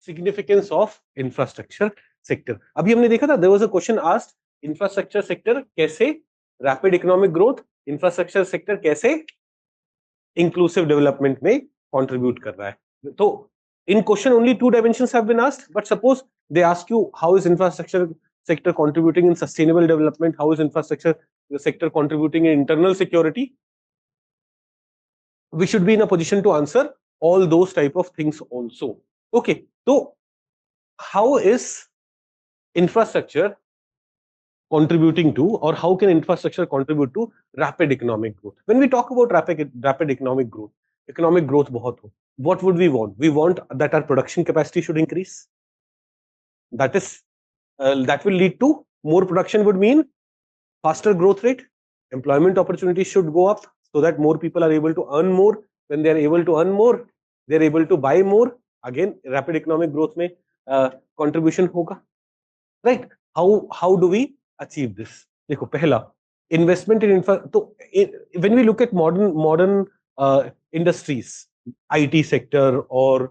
Significance of infrastructure sector. अभी हमने देखा था, there was a question asked, infrastructure sector कैसे rapid economic growth, infrastructure sector कैसे इंक्लूसिव डेवलपमेंट में कंट्रीब्यूट कर रहा है। तो in question only two dimensions have been asked, but suppose they ask you how is infrastructure sector contributing in sustainable development, how is infrastructure sector contributing in internal security, we should be in a position to answer all those type of things also. Okay, so how is infrastructure contributing to, or how can infrastructure contribute to rapid economic growth? When we talk about rapid economic growth बहुत हो, what would we want? We want that our production capacity should increase. That will lead to more production, would mean faster growth rate. Employment opportunities should go up so that more people are able to earn more. When they are able to earn more, they are able to buy more. Again, rapid economic growth में contribution होगा, right? How do we achieve this? देखो, पहला investment in infra. तो when we look at modern industries, IT sector or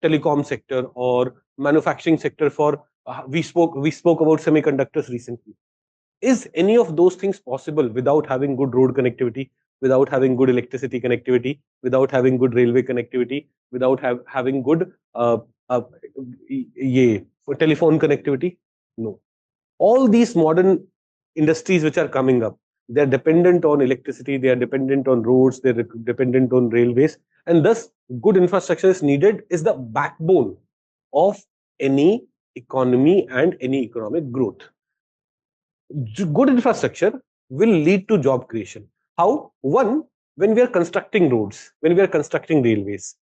telecom sector or manufacturing sector, for we spoke about semiconductors recently. Is any of those things possible without having good road connectivity, without having good electricity connectivity, without having good railway connectivity, without having good telephone connectivity? No. All these modern industries which are coming up, they are dependent on electricity, they are dependent on roads, they are dependent on railways, and thus good infrastructure is needed, is the backbone of any economy and any economic growth. Good infrastructure will lead to job creation. How? One, when we are constructing roads, when we are constructing railways,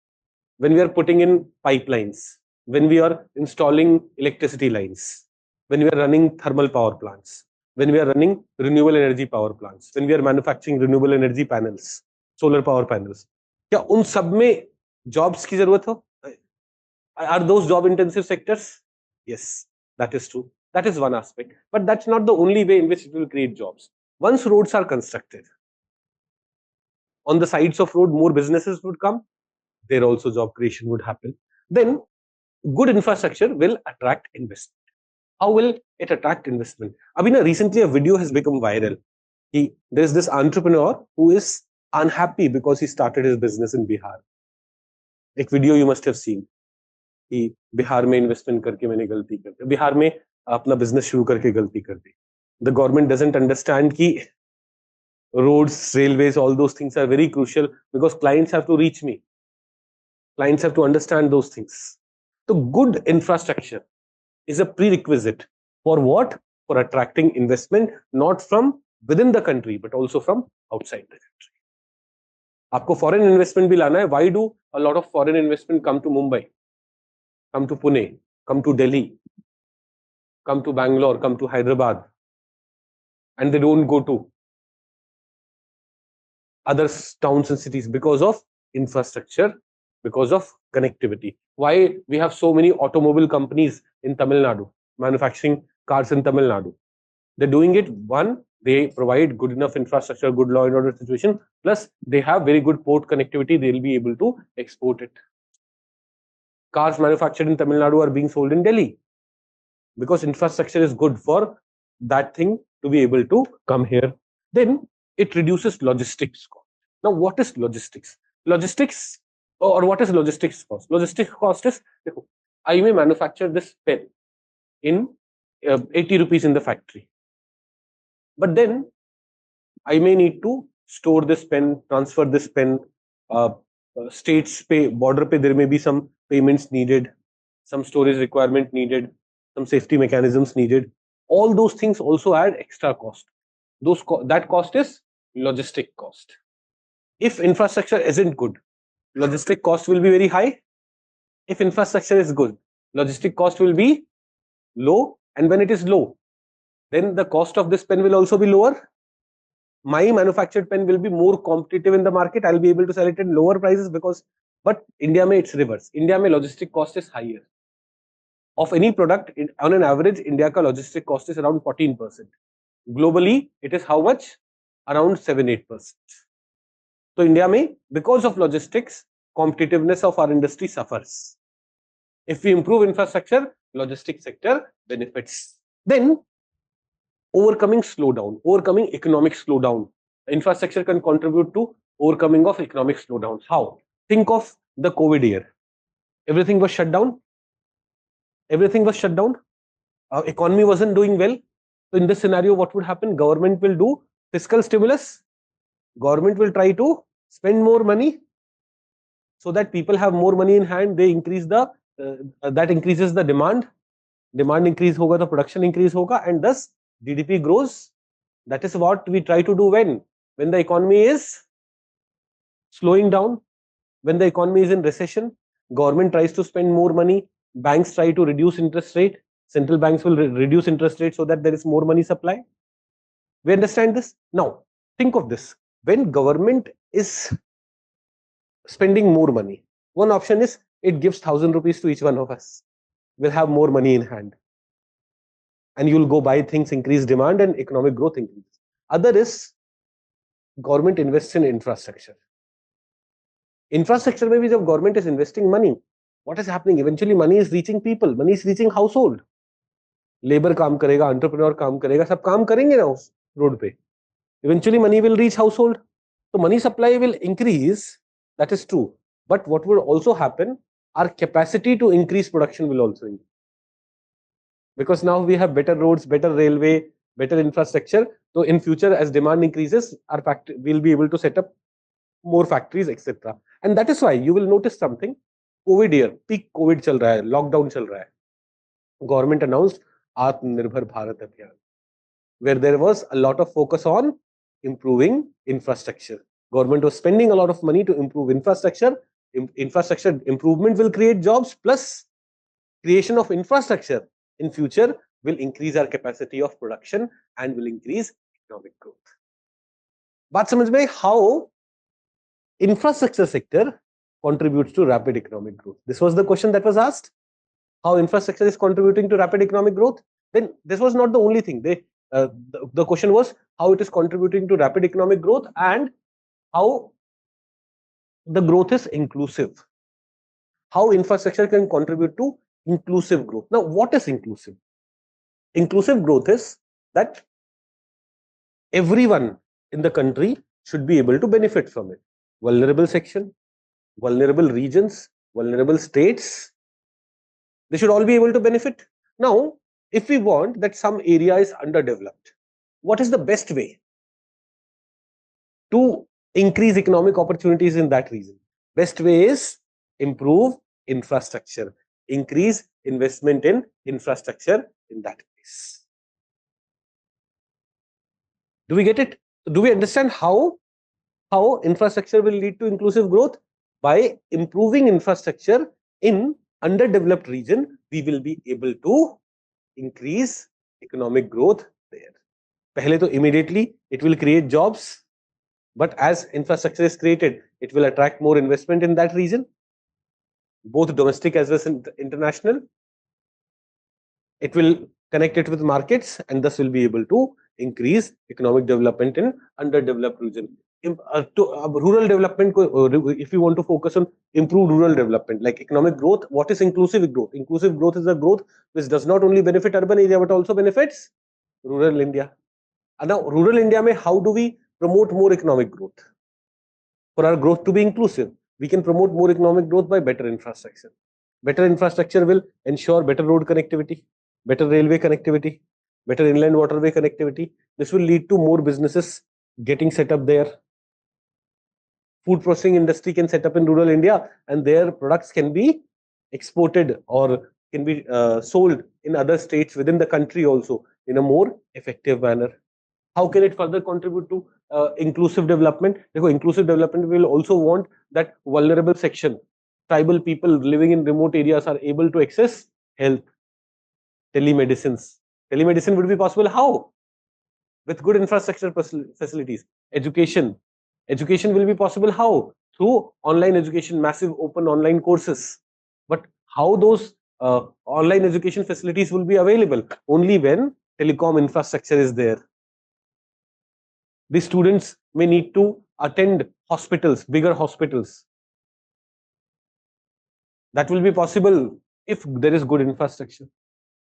when we are putting in pipelines, when we are installing electricity lines, when we are running thermal power plants, when we are running renewable energy power plants, when we are manufacturing renewable energy panels, solar power panels, क्या उन सब में jobs की जरूरत हो? Are those job intensive sectors? Yes, that is true. That is one aspect, but that's not the only way in which it will create jobs. Once roads are constructed, on the sides of road, more businesses would come. There also job creation would happen. Then good infrastructure will attract investment. How will it attract investment? Abhina, recently a video has become viral. There's this entrepreneur who is unhappy because he started his business in Bihar. एक video you must have seen. कि बिहार में investment करके मैंने गलती कर दी, बिहार में अपना business शुरू करके गलती कर दी. द गवर्नमेंट डजंट अंडरस्टैंड कि roads, railways, all those things are very crucial because clients have to reach me. Clients have to understand those things. So good infrastructure is a prerequisite for what? For attracting investment, not from within the country, but also from outside the country. आपको foreign investment भी लाना है. Why do a lot of foreign investment come to Mumbai, come to Pune, come to Delhi, come to Bangalore, come to Hyderabad, and they don't go to other towns and cities? Because of infrastructure, because of connectivity. Why we have so many automobile companies in Tamil Nadu manufacturing cars in Tamil Nadu? They're doing it, one, they provide good enough infrastructure, good law and order situation, plus they have very good port connectivity, they'll be able to export it. Cars manufactured in Tamil Nadu are being sold in Delhi because infrastructure is good for that thing to be able to come here. Then it reduces logistics cost. Now, what is logistics? Logistics, or what is logistics cost? Logistics cost is, I may manufacture this pen in 80 rupees in the factory, but then I may need to store this pen, transfer this pen, states pay, border pay, there may be some payments needed, some storage requirement needed, some safety mechanisms needed. All those things also add extra cost. That cost is logistic cost. If infrastructure isn't good, logistic cost will be very high. If infrastructure is good, logistic cost will be low, and when it is low, then the cost of this pen will also be lower. My manufactured pen will be more competitive in the market. I'll be able to sell it at lower prices but India mein it's reverse. India mein logistic cost is higher. Of any product, on an average, India ka logistic cost is around 14%. Globally, it is how much? Around 7-8%. So India mein, because of logistics, competitiveness of our industry suffers. If we improve infrastructure, logistics sector benefits. Then overcoming slowdown, overcoming economic slowdown. Infrastructure can contribute to overcoming of economic slowdown. How? Think of the COVID year. Everything was shut down. Everything was shut down. Our economy wasn't doing well. So in this scenario, what would happen? Government will do fiscal stimulus. Government will try to spend more money so that people have more money in hand. They increase the that increases the demand. Demand increase hoga, the production increase hoga, and thus GDP grows. That is what we try to do when the economy is slowing down, when the economy is in recession. Government tries to spend more money. Banks try to reduce interest rate. Central banks will reduce interest rate so that there is more money supply. We understand this. Now think of this: when government is spending more money, one option is it gives 1,000 rupees to each one of us. We'll have more money in hand, and you'll go buy things, increase demand, and economic growth increases. Other is government invests in infrastructure. Infrastructure में भी जब government is investing money, what is happening? Eventually money is reaching people, money is reaching household. Labor काम करेगा, entrepreneur काम करेगा, सब काम करेंगे ना उस road पे. Eventually money will reach household. So money supply will increase. That is true. But what will also happen? Our capacity to increase production will also increase. Because now we have better roads, better railway, better infrastructure. So in future, as demand increases, our factory will be able to set up more factories, etc. And that is why you will notice something. COVID year, peak COVID चल रहा है, lockdown चल रहा है. Government announced Atmanirbhar Bharat Abhiyan, where there was a lot of focus on improving infrastructure. Government was spending a lot of money to improve infrastructure. Infrastructure improvement will create jobs, plus creation of infrastructure in future will increase our capacity of production and will increase economic growth. बात समझ में how infrastructure sector contributes to rapid economic growth? This was the question that was asked. How infrastructure is contributing to rapid economic growth? Then this was not the only thing. The question was how it is contributing to rapid economic growth and how the growth is inclusive. How infrastructure can contribute to inclusive growth. Now, what is inclusive? Inclusive growth is that everyone in the country should be able to benefit from it. Vulnerable section, vulnerable regions, vulnerable states, they should all be able to benefit. Now, if we want that some area is underdeveloped, what is the best way to increase economic opportunities in that region? Best way is improve infrastructure, increase investment in infrastructure in that place. Do we get it? Do we understand how infrastructure will lead to inclusive growth? By improving infrastructure in underdeveloped region, we will be able to increase economic growth there. Pehle to immediately it will create jobs, but as infrastructure is created, it will attract more investment in that region, both domestic as well as international. It will connect it with markets and thus will be able to increase economic development in underdeveloped region. Rural development, if you want to focus on improved rural development, like economic growth, what is inclusive growth? Inclusive growth is a growth which does not only benefit urban area but also benefits rural India. And now, rural India, how do we promote more economic growth? For our growth to be inclusive, we can promote more economic growth by better infrastructure. Better infrastructure will ensure better road connectivity, better railway connectivity, better inland waterway connectivity. This will lead to more businesses getting set up there. Food processing industry can set up in rural India and their products can be exported or can be sold in other states within the country also in a more effective manner. How can it further contribute to inclusive development? Inclusive development will also want that vulnerable section, tribal people living in remote areas are able to access health, telemedicines. Telemedicine would be possible how? With good infrastructure facilities. Education. Education will be possible how? Through online education, massive open online courses. But how those online education facilities will be available? Only when telecom infrastructure is there. The students may need to attend hospitals, bigger hospitals. That will be possible if there is good infrastructure.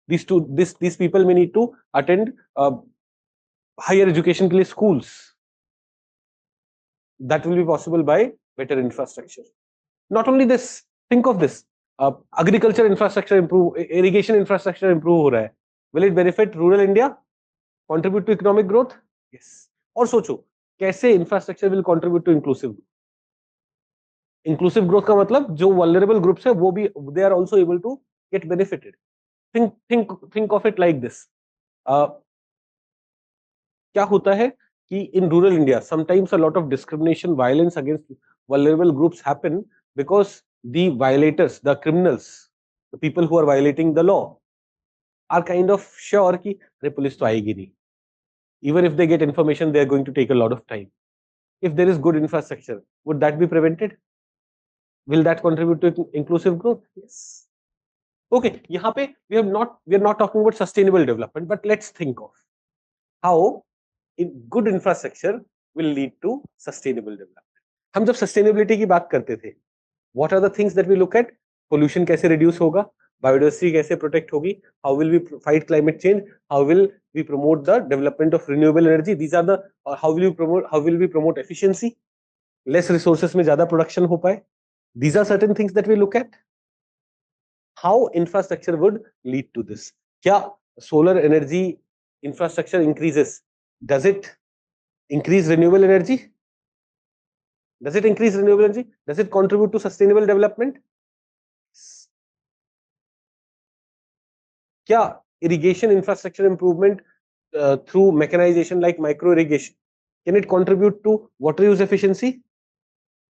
These people may need to attend higher education के लिए schools. That will be possible by better infrastructure. Not only this, think of this. Agriculture infrastructure improve, irrigation infrastructure improve हो रहा है. Will it benefit rural India? Contribute to economic growth? Yes. और सोचो कैसे infrastructure will contribute to inclusive growth. Inclusive growth का मतलब जो vulnerable groups है वो भी they are also able to get benefited. Think of it like this. क्या होता है कि in rural India sometimes a lot of discrimination, violence against vulnerable groups happen because the violators, the criminals, the people who are violating the law are kind of sure कि अरे police तो आएगी नहीं. Even if they get information, they are going to take a lot of time. If there is good infrastructure, would that be prevented? Will that contribute to inclusive growth? Yes. Okay, यहाँ पे we are not talking about sustainable development, but let's think of how good infrastructure will lead to sustainable development. हम जब sustainability की बात करते थे, what are the things that we look at? Pollution कैसे reduce होगा? Biodiversity कैसे protect होगी? How will we fight climate change? How will we promote the development of renewable energy? These are the how will we promote efficiency? Less resources में ज़्यादा production हो पाए. These are certain things that we look at. How infrastructure would lead to this? क्या solar energy infrastructure increases? Does it increase renewable energy? Does it increase renewable energy? Does it contribute to sustainable development? क्या irrigation infrastructure improvement through mechanization like micro irrigation, can it contribute to water use efficiency?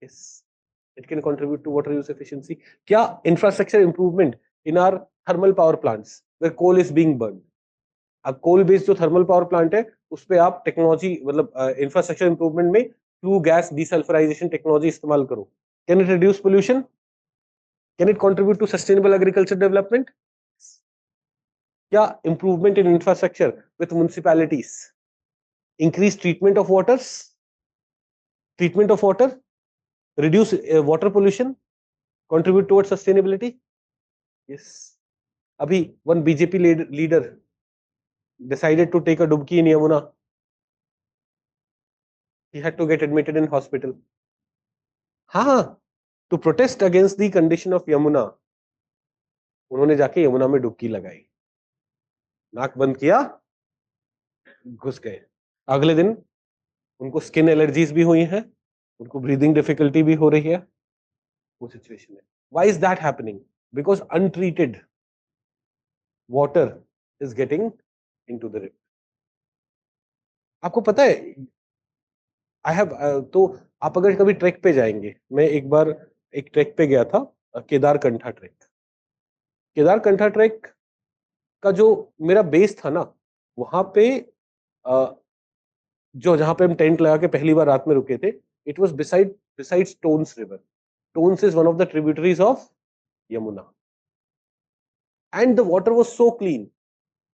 Yes, it can contribute to water use efficiency. क्या infrastructure improvement in our thermal power plants where coal is being burned, अब coal based जो thermal power plant है उस पे आप technology मतलब infrastructure improvement में flue gas desulphurisation technology इस्तेमाल करो, can it reduce pollution? Can it contribute to sustainable agriculture development? क्या improvement in infrastructure with municipalities increase treatment of water, reduce water pollution, contribute towards sustainability? Yes. अभी one BJP leader decided to take a dubki in Yamuna. He had to get admitted in hospital. हाँ, to protest against the condition of Yamuna, उन्होंने जाके यमुना में डुबकी लगाई, नाक बंद किया, घुस गए. अगले दिन उनको स्किन एलर्जीज भी हुई हैं, उनको ब्रीदिंग डिफिकल्टी भी हो रही है. वो सिचुएशन है. Why is that happening? Because untreated water is getting into the river. आपको पता है आई हैव तो आप अगर कभी ट्रैक पे जाएंगे, मैं एक बार एक ट्रैक पे गया था, केदारकंठा ट्रैक. केदारकंठा ट्रैक का जो मेरा बेस था ना, वहां पे जो जहां पे हम टेंट लगा के पहली बार रात में रुके थे, it was besides Tons river. Tons is one of the tributaries of Yamuna and the water was so clean.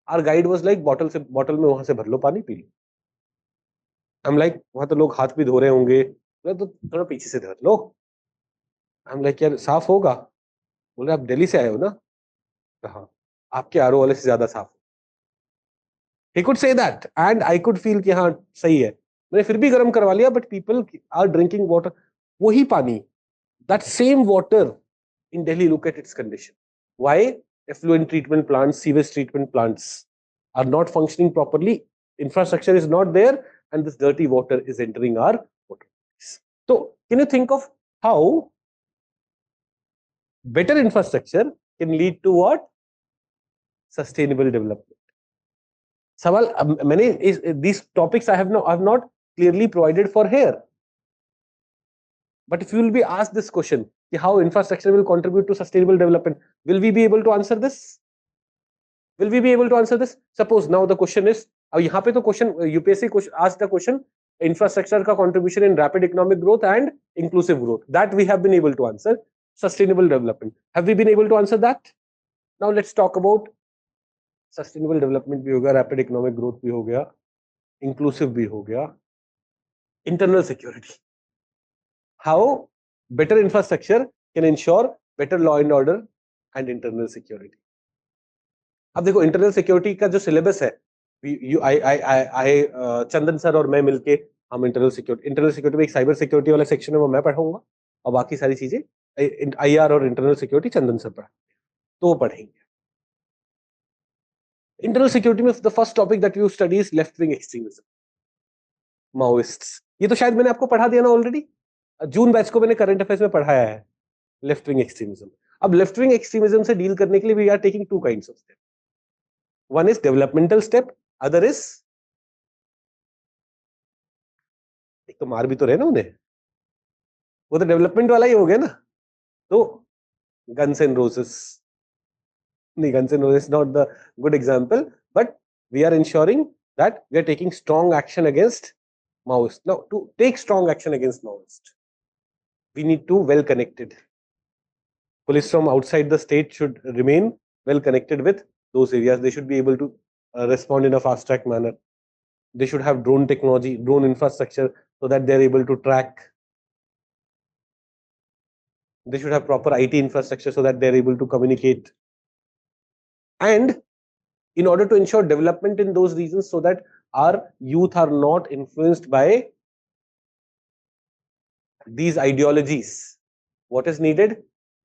Our guide was like bottle में वहां से भर लो, पानी पी लो. आई एम लाइक वहां तो लोग हाथ भी धो रहे होंगे, तो थोड़ा पीछे से धर लो. आई एम लाइक यार साफ होगा? बोले आप दिल्ली से आए हो ना? कहा आपके आरओ वाले से ज्यादा साफ. He could say that and I could feel कि हाँ सही है. मैंने फिर भी गर्म करवा लिया, but people are drinking water, वही पानी, that same water in Delhi. Look at its condition. Why? Effluent treatment plants, sewage treatment plants are not functioning properly. Infrastructure is not there, and this dirty water is entering our water. So, can you think of how better infrastructure can lead to what? Sustainable development. सवाल मैंने these topics I have not clearly provided for here. But if you will be asked this question, how infrastructure will contribute to sustainable development, will we be able to answer this? Will we be able to answer this? Suppose now the question is, अब यहाँ पे तो question UPSC asked the question, infrastructure का contribution in rapid economic growth and inclusive growth. That we have been able to answer. Sustainable development. Have we been able to answer that? Now let's talk about sustainable development भी हो गया, rapid economic growth भी हो गया, inclusive भी हो गया, internal security. How better infrastructure can ensure better law and order and internal security. अब देखो इंटरनल सिक्योरिटी का जो सिलेबस है, चंदन सर और मैं मिलके हम इंटरनल सिक्योरिटी में एक साइबर सिक्योरिटी वाला सेक्शन है वो मैं पढ़ाऊंगा, और बाकी सारी चीजें IR और इंटरनल सिक्योरिटी चंदन सर पढ़ा, तो वो पढ़ेंगे। इंटरनल सिक्योरिटी में the first topic that you study is left wing extremism, Maoists. ये तो शायद मैंने आपको पढ़ा दिया ना ऑलरेडी, जून बैच को मैंने करंट अफेयर्स में पढ़ाया है लेफ्ट विंग एक्सट्रीमिज्म। अब लेफ्ट विंग एक्सट्रीमिज्म से डील करने के लिए we are taking two kinds of step. One is developmental step, other is, एक तो मार भी तो रहे ना उन्हें, वो तो डेवलपमेंट वाला ही हो गया ना। तो गन्स एंड रोजेस, नहीं guns and roses not the good example, but we are insuring that we are taking strong action against Maoist. Now, to take strong action against Maoist, we need to well connected. Police from outside the state should remain well connected with those areas. They should be able to respond in a fast track manner. They should have drone technology, drone infrastructure, so that they are able to track. They should have proper IT infrastructure so that they are able to communicate. And in order to ensure development in those regions, so that our youth are not influenced by these ideologies, what is needed?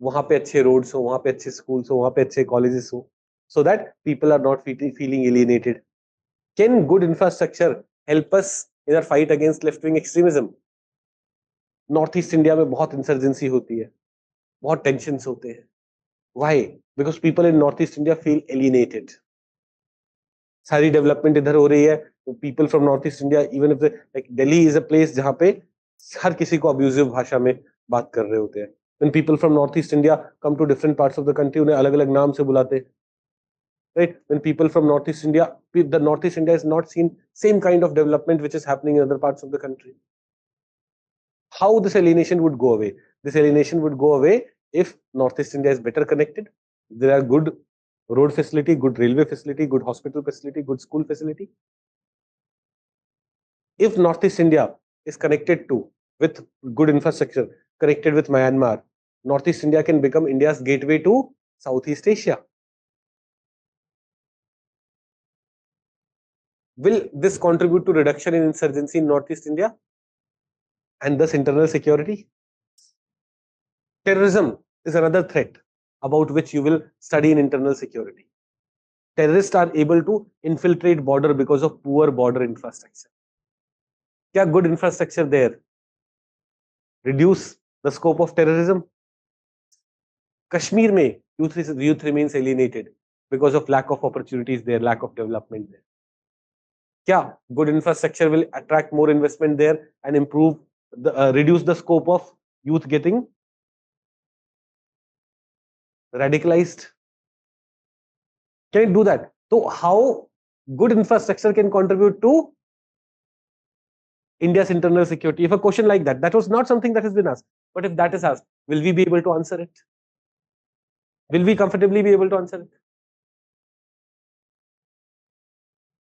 वहां पे अच्छे roads हो, वहां पे अच्छे schools हो, वहां पे अच्छे कॉलेजेस हो, so that people are not feeling alienated. Can good infrastructure help us in our fight against left wing extremism? North east India में बहुत इंसर्जेंसी होती है, बहुत टेंशंस होते हैं. Why? Because people in North East India feel alienated. सारी development इधर हो रही है, people from north east India, even if like Delhi is a place जहां पे हर किसी को अब्यूजिव भाषा में बात कर रहे होते हैं. When people from North East India come to different parts of the country, उन्हें अलग अलग नाम से बुलाते हैं. Right? When people from North East India, the North East India is not seen same kind of development which is happening in other parts of the country. How this alienation would go away? This alienation would go away if North East India is better connected. There are good road facility, good railway facility, good hospital facility, good school facility. If Northeast India is connected to with good infrastructure, connected with Myanmar, Northeast India can become India's gateway to Southeast Asia. Will this contribute to reduction in insurgency in Northeast India and thus internal security? Terrorism is another threat about which you will study in internal security. Terrorists are able to infiltrate border because of poor border infrastructure. क्या good infrastructure there reduce the scope of terrorism? Kashmir में youth remains alienated because of lack of opportunities there, lack of development there. क्या good infrastructure will attract more investment there and improve reduce the scope of youth getting radicalized? Can it do that? So how good infrastructure can contribute to India's internal security? If a question like that was not something that has been asked, but if that is asked, will we be able to answer it? Will we comfortably be able to answer it?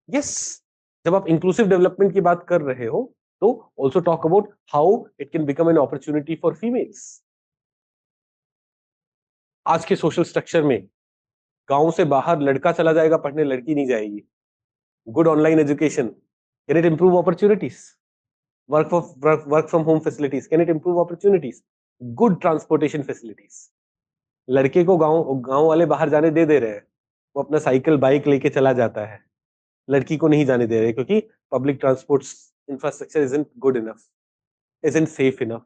Yes. जब आप inclusive development की बात कर रहे हो, तो also talk about how it can become an opportunity for females. आज के सोशल स्ट्रक्चर में गांव से बाहर लड़का चला जाएगा पढ़ने, लड़की नहीं जाएगी. Good online education, can it improve opportunities? Work from home facilities, can it improve opportunities? Good transportation facilities. लड़के को गांव वाले बाहर जाने दे रहे हैं, वो अपना साइकिल बाइक लेके चला जाता है, लड़की को नहीं जाने दे रहे क्योंकि public transport infrastructure isn't good enough, isn't safe enough.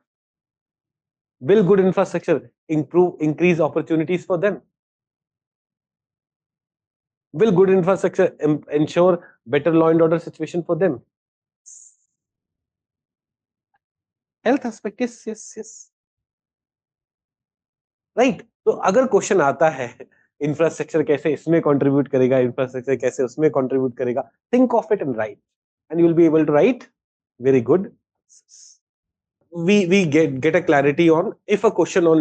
Will good infrastructure increase opportunities for them? Will good infrastructure ensure better law and order situation for them? Health aspect, yes. Right? तो अगर question आता है infrastructure कैसे इसमें contribute करेगा, infrastructure कैसे उसमें contribute करेगा, think of it and write, and you will be able to write very good. We get a clarity on if a question on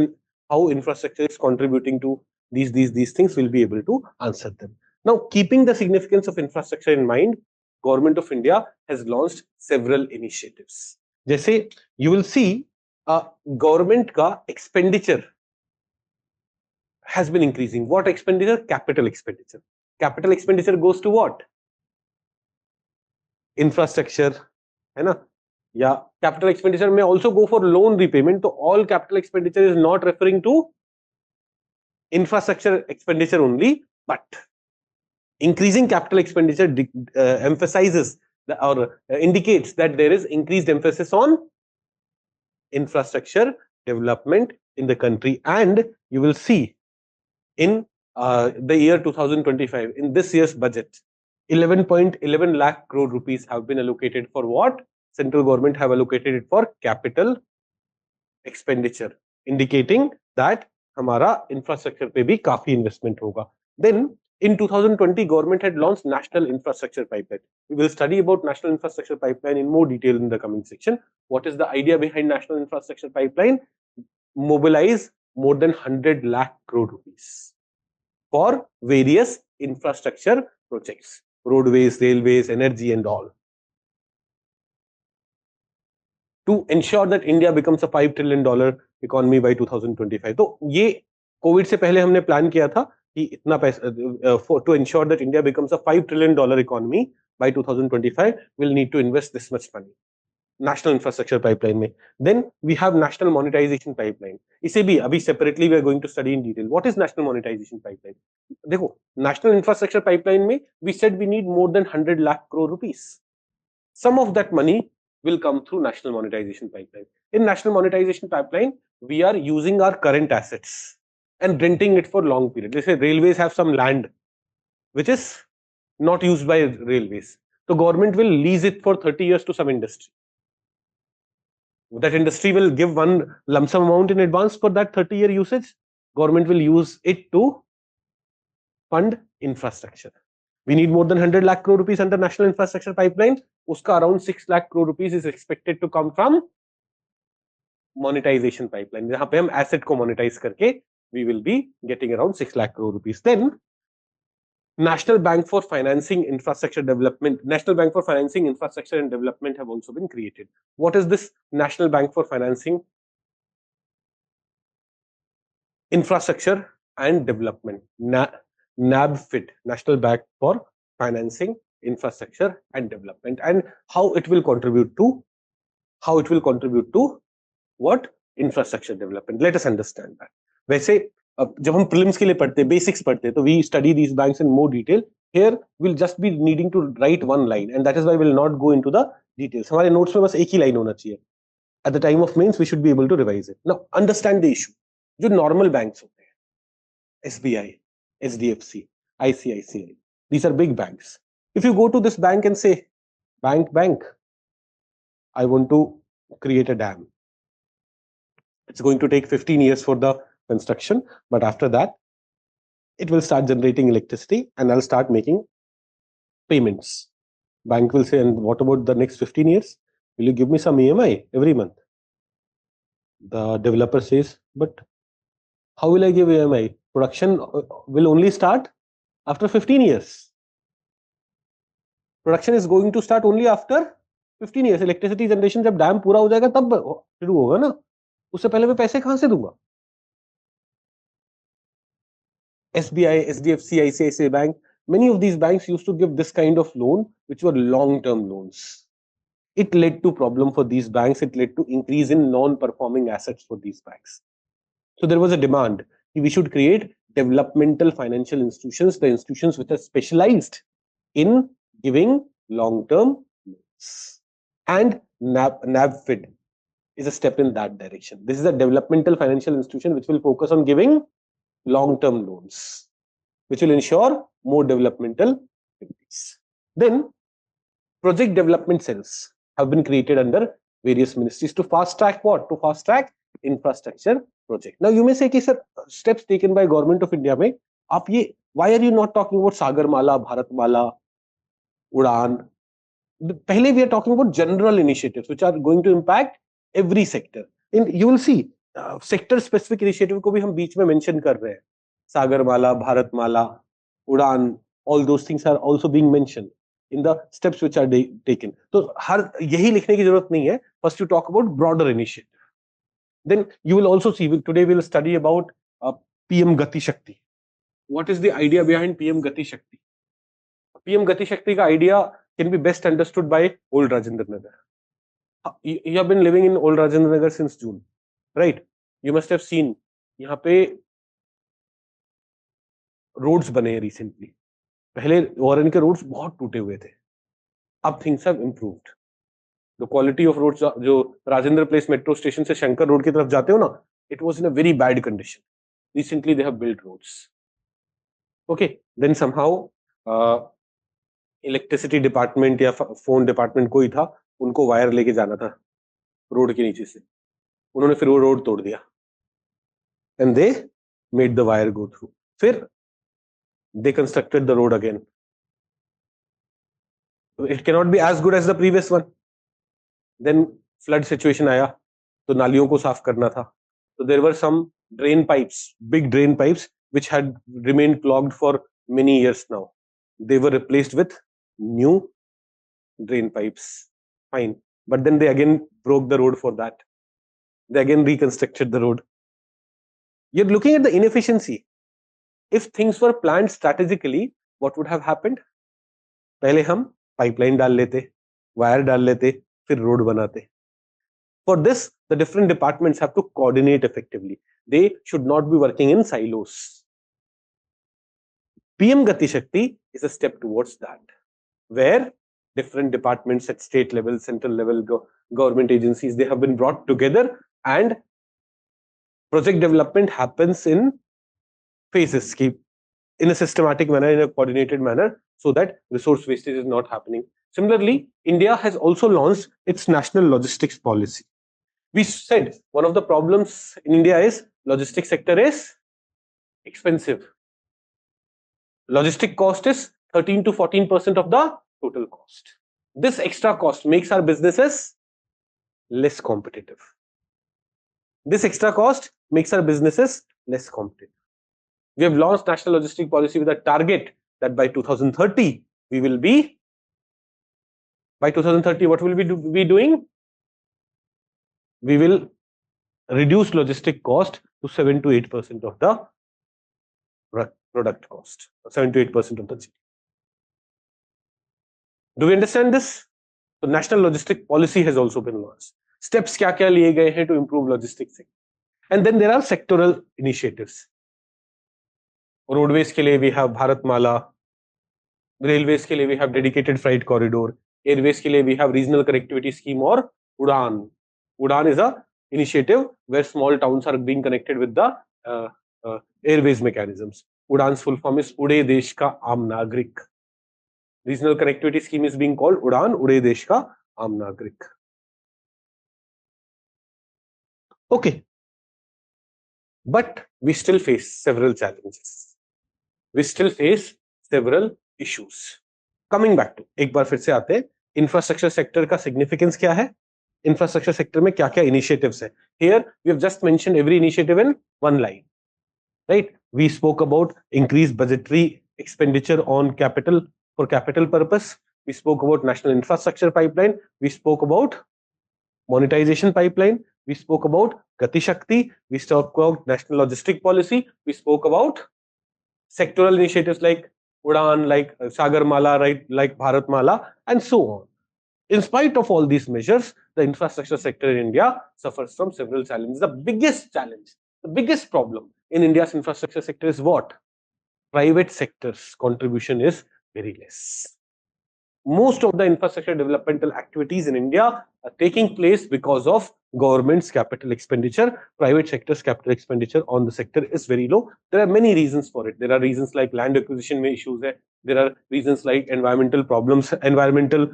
how infrastructure is contributing to these things, we'll be able to answer them. Now, keeping the significance of infrastructure in mind, Government of India has launched several initiatives. जैसे you will see government का expenditure has been increasing. What expenditure? Capital expenditure. Capital expenditure goes to what? Infrastructure, है ना? Yeah, capital expenditure may also go for loan repayment. So all capital expenditure is not referring to infrastructure expenditure only, but increasing capital expenditure emphasizes or indicates that there is increased emphasis on infrastructure development in the country. And you will see in the year 2025, in this year's budget, 11.11 lakh crore rupees have been allocated for what? Central government have allocated it for capital expenditure, indicating that हमारा infrastructure पे भी काफी investment होगा. Then in 2020, government had launched National Infrastructure Pipeline. We will study about National Infrastructure Pipeline in more detail in the coming section. What is the idea behind National Infrastructure Pipeline? Mobilize more than 100 lakh crore rupees for various infrastructure projects, roadways, railways, energy and all, to ensure that India becomes a $5 trillion economy by 2025. तो ये Covid से पहले हमने plan किया था कि इतना पैसा to ensure that India becomes a $5 trillion economy by 2025, we'll need to invest this much money. National Infrastructure Pipeline में. Then we have National Monetization Pipeline. इसे भी अभी separately we are going to study in detail. What is National Monetization Pipeline? देखो, National Infrastructure Pipeline में we said we need more than 100 lakh crore rupees. Some of that money will come through National Monetization Pipeline. In National Monetization Pipeline, we are using our current assets and renting it for long period. Let's say railways have some land which is not used by railways. So government will lease it for 30 years to some industry. That industry will give one lump sum amount in advance for that 30-year usage. Government will use it to fund infrastructure. We need more than 100 lakh crore rupees under National Infrastructure Pipeline. Uska around 6 lakh crore rupees is expected to come from monetization pipeline. जहां पे हम asset को monetize करके we will be getting around 6 lakh crore rupees. Then National Bank for Financing Infrastructure Development, National Bank for Financing Infrastructure and Development have also been created. What is this National Bank for Financing Infrastructure and Development? NABFID, National Bank for Financing Infrastructure and Development, and how it will contribute to what? Infrastructure development. Let us understand that. वैसे जब हम prelims के लिए पढ़ते हैं, basics पढ़ते हैं, तो we study these banks in more detail. Here we'll just be needing to write one line, and that is why we'll not go into the details. हमारे notes में बस एक ही line होना चाहिए. At the time of mains, we should be able to revise it. Now understand the issue. जो normal banks होते हैं, SBI, SDFC, ICICI, these are big banks. If you go to this bank and say, bank, I want to create a dam. It's going to take 15 years for the construction, but after that, it will start generating electricity and I'll start making payments. Bank will say, and what about the next 15 years? Will you give me some EMI every month? The developer says, but how will I give EMI? Production will only start after 15 years. Production is going to start only after 15 years. Electricity generation जब dam पूरा हो जाएगा तब शुरू होगा ना, उससे पहले मैं पैसे कहां से दूंगा? SBI, SDFC, ICICI Bank, many of these banks used to give this kind of loan, which were long-term loans. It led to problem for these banks. It led to increase in non-performing assets for these banks. So there was a demand. We should create developmental financial institutions, the institutions which are specialized in giving long-term loans. And NABFID is a step in that direction. This is a developmental financial institution which will focus on giving long-term loans, which will ensure more developmental activities. Then project development cells have been created under various ministries to fast track what? To fast track infrastructure project. Now you may say, कि sir, steps taken by government of India में, आप ये, why are you not talking about Sagarmala, Bharatmala, Udan? Pehle we are talking about general initiatives which are going to impact every sector. And you will see sector specific initiative को भी हम बीच में mention कर रहे हैं. Sagarmala, Bharatmala, Udan, all those things are also being mentioned in the steps which are taken. So हर यही लिखने की जरूरत नहीं है. First you talk about broader initiative. Then you will also see, today we will study about PM Gati Shakti. What is the idea behind PM Gati Shakti? PM Gati Shakti ka idea can be best understood by old Rajendra Nagar. You have been living in old Rajendra Nagar since June, right? You must have seen यहाँ पे roads बने हैं recently. पहले Warren के roads बहुत टूटे हुए थे. अब things have improved. The quality of roads जो राजेंद्र प्लेस मेट्रो स्टेशन से शंकर रोड की तरफ जाते हो ना, it was in a very bad condition. Recently they have built roads. Okay, then somehow electricity department या फोन डिपार्टमेंट कोई था, उनको वायर लेके जाना था रोड के नीचे से. उन्होंने फिर वो रोड तोड़ दिया and they made the wire go through. फिर they constructed the road again. It cannot be as good as the previous one. Then flood situation आया, तो नालियों को साफ करना था. So there were some drain pipes, big drain pipes, which had remained clogged for many years now. They were replaced with new drain pipes. Fine. But then they again broke the road for that. They again reconstructed the road. You're looking at the inefficiency. If things were planned strategically, what would have happened? पहले हम pipeline डाल लेते, wire डाल लेते, फिर road बनाते. For this, the different departments have to coordinate effectively. They should not be working in silos. PM Gati Shakti is a step towards that, where different departments at state level, central level, government agencies, they have been brought together and project development happens in phases, in a systematic manner, in a coordinated manner, so that resource wastage is not happening. Similarly, India has also launched its national logistics policy. We said one of the problems in India is logistics sector is expensive. Logistic cost is 13 to 14% of the total cost. This extra cost makes our businesses less competitive. This extra cost makes our businesses less competitive. We have launched national logistic policy with a target that by 2030 we will be. By 2030, what will we be doing? We will reduce logistic cost to 7 to 8% of the product cost. 7 to 8% of the GDP. Do we understand this? So national logistic policy has also been launched. Steps क्या लिए गए हैं to improve logistics. And then there are sectoral initiatives. Roadways के लिए we have Bharatmala, railways के लिए we have dedicated freight corridor, airways के लिए we have regional connectivity scheme और Udan. Udan is a initiative where small towns are being connected with the airways mechanisms. Udan's full form is Ude Desh Ka Aam Nagrik. Regional connectivity scheme is being called Udan, Ude Desh Ka Aam Nagrik. Okay, but we still face several challenges. We still face several issues. Coming back to, एक बार फिर से आते हैं, infrastructure sector का significance क्या है, infrastructure sector में क्या क्या इनिशिएटिव्स है. Here we have just mentioned every initiative in one line, right. We spoke about increase budgetary expenditure on capital for capital purpose. We spoke about national infrastructure pipeline. We spoke about monetization pipeline. We spoke about Gati Shakti. We spoke about national logistic policy. We spoke about sectoral initiatives like Udan, like Sagarmala, right, like Bharatmala, and so on. In spite of all these measures, the infrastructure sector in India suffers from several challenges. The biggest challenge, the biggest problem in India's infrastructure sector is what? Private sector's contribution is very less. Most of the infrastructure developmental activities in India are taking place because of government's capital expenditure. Private sector's capital expenditure on the sector is very low. There are many reasons for it. There are reasons like land acquisition में issues है. There are reasons like environmental problems, environmental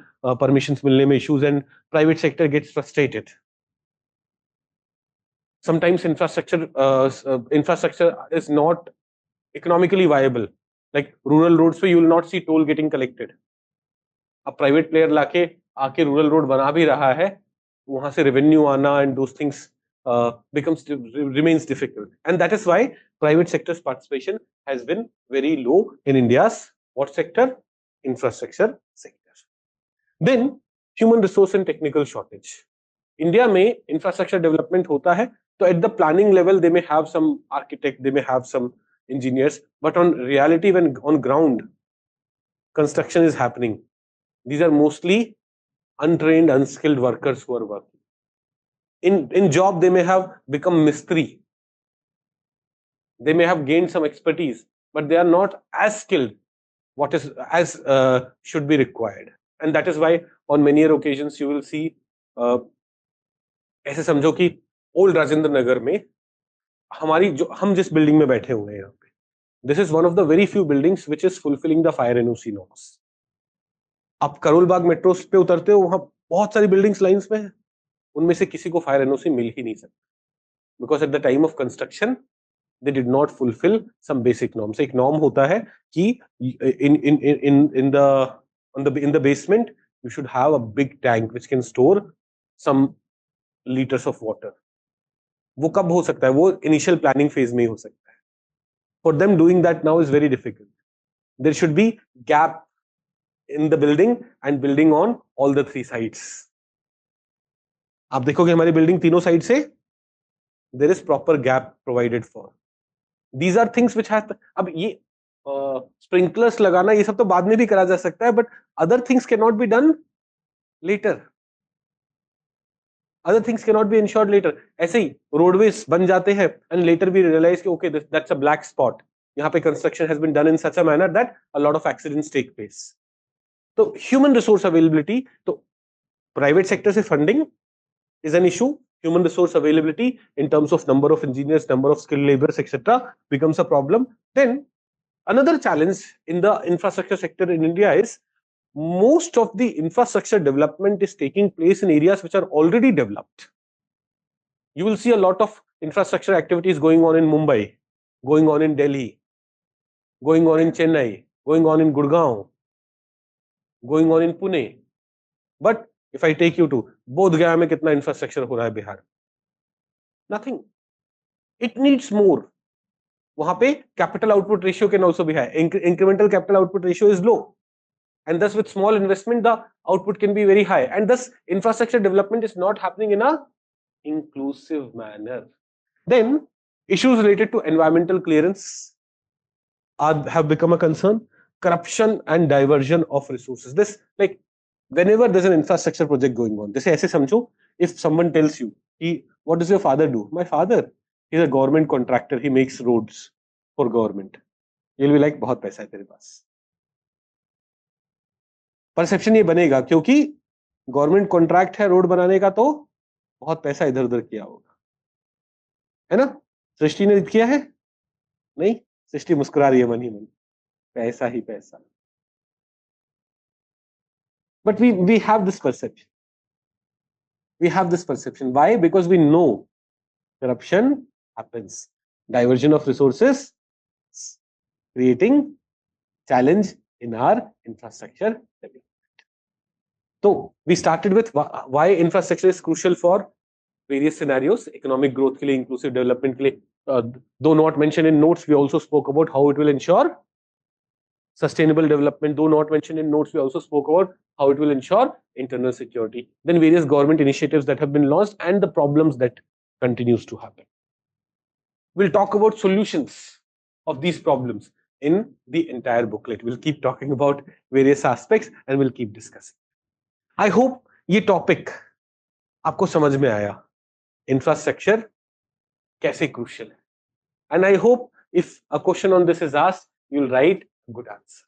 permissions मिलने में issues, and private sector gets frustrated. Sometimes infrastructure is not economically viable. Like rural roads पे you will not see toll getting collected. अब private player लाके आके rural road बना भी रहा है, वहां से रेवेन्यू आना and those things becomes remains difficult, and that is why private sector's participation has been very low in India's what sector? Infrastructure sector. Then human resource and technical shortage. India में infrastructure development होता है So at the planning level, they may have some architect, they may have some engineers, but on reality, when on ground construction is happening, these are mostly untrained, unskilled workers who are working. In job, they may have become mistri. They may have gained some expertise, but they are not as skilled what is as should be required. And that is why on many occasions you will see ऐसे समझो कि old Rajendra Nagar में हमारी जो हम जिस building में बैठे हुए हैं यहाँ पे, this is one of the very few buildings which is fulfilling the fire NOC norms. आप करोल बाग मेट्रो पे उतरते हो, वहां बहुत सारी बिल्डिंग्स लाइंस में है, उनमें से किसी को फायर एनओसी मिल ही नहीं सकता, because at the time of construction they did not fulfill some basic norms. एक norm होता है कि in the basement you should have a big tank which can store some liters of water. वो कब हो सकता है? वो initial planning phase में ही हो सकता है. For them doing that now is very difficult. There should be gap in the building and building on all the three sides. आप देखोगे हमारी बिल्डिंग तीनों साइड से there is proper gap provided for. These are things which have. अब ये sprinklers लगाना ये सब तो बाद में भी करा जा सकता है, but other things can not be done later. Other things can not be insured later. ऐसे ही रोडवेज बन जाते हैं एंड लेटर वी रियलाइज कि okay that's a black spot. यहाँ पे construction has been done in such a manner that a lot of accidents take place. तो human resource availability, तो प्राइवेट सेक्टर से funding is an issue. Human resource availability in terms of number of engineers, number of skilled laborers, etc. becomes a problem. Then another challenge in the infrastructure sector in India is most of the infrastructure development is taking place in areas which are already developed. You will see a lot of infrastructure activities going on in Mumbai, going on in Delhi, going on in Chennai, going on in Gurgaon, going on in Pune. But if I take you to बोध गया में कितना infrastructure हो रहा है Bihar? Nothing. It needs more. वहां पे capital output ratio can also be high. Incremental capital output ratio is low, and thus with small investment the output can be very high, and thus infrastructure development is not happening in a inclusive manner. Then issues related to environmental clearance have become a concern. Corruption and diversion of resources. This, like, whenever there's an infrastructure project going on, जैसे ऐसे समझो, if someone tells you, what does your father do? My father, he's a government contractor, he makes roads for government. You'll be like, बहुत पैसा है तेरे पास. Perception ये बनेगा क्योंकि गवर्नमेंट कॉन्ट्रैक्ट है रोड बनाने का, तो बहुत पैसा इधर उधर किया होगा, है ना? सृष्टि ने किया है? नहीं, सृष्टि मुस्कुरा रही है मन ही मन, पैसा ही पैसा. But we have this perception. We have this perception. Why? Because we know corruption happens. Diversion of resources, creating challenge in our infrastructure development. So we started with why infrastructure is crucial for various scenarios. Economic growth के लिए, inclusive development के लिए. Though not mentioned in notes, we also spoke about how it will ensure sustainable development. Though not mentioned in notes, we also spoke about how it will ensure internal security. Then various government initiatives that have been launched and the problems that continues to happen. We'll talk about solutions of these problems in the entire booklet. We'll keep talking about various aspects and we'll keep discussing. I hope ये topic आपको समझ में आया. Infrastructure कैसे crucial है. And I hope if a question on this is asked, you'll write good answer.